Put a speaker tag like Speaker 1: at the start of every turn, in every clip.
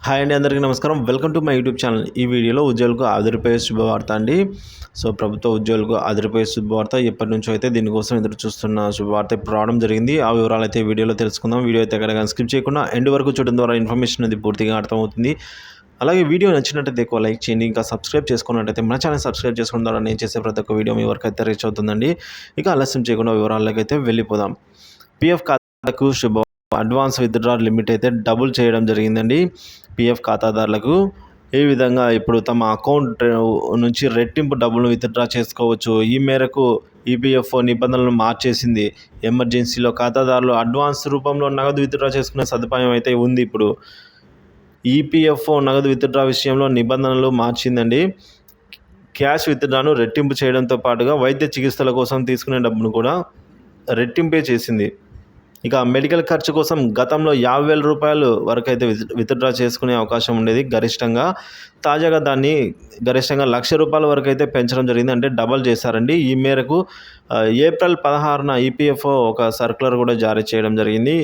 Speaker 1: Hi అండి, అందరికీ నమస్కారం. Welcome to my YouTube channel. ఈ వీడియోలో ఉద్యోగులకు ఆదిరిపోయే శుభవార్త అండి. ప్రభుత్వ ఉద్యోగులకు ఆదిరిపోయే శుభవార్త. ఎప్పటి నుంచో అయితే దీనికోసం ఎదురు చూస్తున్న శుభవార్త ఇప్పుడు రావడం జరిగింది. ఆ వివరాలు అయితే వీడియోలో తెలుసుకుందాం. వీడియో అయితే ఎక్కడ స్కిప్ చేయకుండా ఎండ్ వరకు చూడడం ద్వారా ఇన్ఫర్మేషన్ అనేది పూర్తిగా అర్థమవుతుంది. అలాగే వీడియో నచ్చినట్టయితే ఎక్కువ లైక్ చేయండి. ఇంకా సబ్స్క్రైబ్ చేసుకున్నట్టయితే మన ఛానల్ సబ్స్క్రైబ్ చేసుకోవడం ద్వారా నేను చేసే ప్రతి ఒక్క వీడియో మీ వరకు అయితే రీచ్ అవుతుందండి. ఇక ఆలస్యం చేయకుండా వివరాల్లోకి అయితే వెళ్ళిపోదాం. పిఎఫ్ ఖాతాకు అడ్వాన్స్ విత్డ్రా లిమిట్ అయితే డబుల్ చేయడం జరిగిందండి. పిఎఫ్ ఖాతాదారులకు ఈ విధంగా ఇప్పుడు తమ అకౌంట్ నుంచి రెట్టింపు డబ్బులను విత్డ్రా చేసుకోవచ్చు. ఈ మేరకు ఈపీఎఫ్ఓ నిబంధనలను మార్చేసింది. ఎమర్జెన్సీలో ఖాతాదారులు అడ్వాన్స్ రూపంలో నగదు విత్డ్రా చేసుకునే సదుపాయం అయితే ఉంది. ఇప్పుడు ఈపీఎఫ్ఓ నగదు విత్డ్రా విషయంలో నిబంధనలు మార్చిందండి. క్యాష్ విత్డ్రాను రెట్టింపు చేయడంతో పాటుగా వైద్య చికిత్సల కోసం తీసుకునే డబ్బును కూడా రెట్టింపే చేసింది. ఇక మెడికల్ ఖర్చు కోసం గతంలో 50,000 రూపాయలు వరకు అయితే విత్డ్రా చేసుకునే అవకాశం ఉండేది గరిష్టంగా. తాజాగా దాన్ని గరిష్టంగా 1,00,000 రూపాయల వరకు అయితే పెంచడం జరిగింది. అంటే డబల్ చేశారండి. ఈ మేరకు ఏప్రిల్ 16న ఈపీఎఫ్ఓ ఒక సర్క్యులర్ కూడా జారీ చేయడం జరిగింది.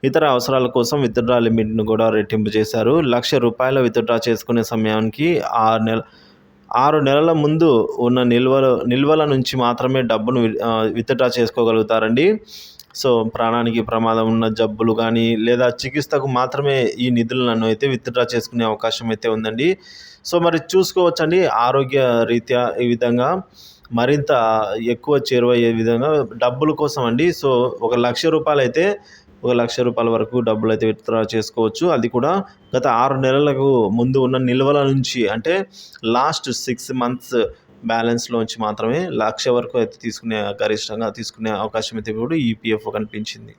Speaker 1: ఇతర అవసరాల కోసం విత్డ్రా లిమిట్ను కూడా రెట్టింపు చేశారు. 1,00,000 రూపాయల విత్డ్రా చేసుకునే సమయానికి 6 నెలల ముందు ఉన్న నిల్వల నుంచి మాత్రమే డబ్బును విత్డ్రా చేసుకోగలుగుతారండి. ప్రాణానికి ప్రమాదం ఉన్న జబ్బులు కానీ లేదా చికిత్సకు మాత్రమే ఈ నిధులను అయితే విత్డ్రా చేసుకునే అవకాశం అయితే ఉందండి. మరి చూసుకోవచ్చండి, ఆరోగ్య రీత్యా ఈ విధంగా మరింత ఎక్కువ చేరువయ్యే విధంగా డబ్బుల కోసం అండి. ఒక 1,00,000 రూపాయలు అయితే 1,00,000 రూపాయల వరకు డబ్బులు అయితే విత్డ్రా చేసుకోవచ్చు. అది కూడా గత 6 నెలలకు ముందు ఉన్న నిల్వల నుంచి, అంటే లాస్ట్ 6 మంత్స్ బ్యాలెన్స్లోంచి మాత్రమే 1,00,000 వరకు అయితే గరిష్టంగా తీసుకునే అవకాశం అయితే కూడా ఈపీఎఫ్ఓ కనిపించింది.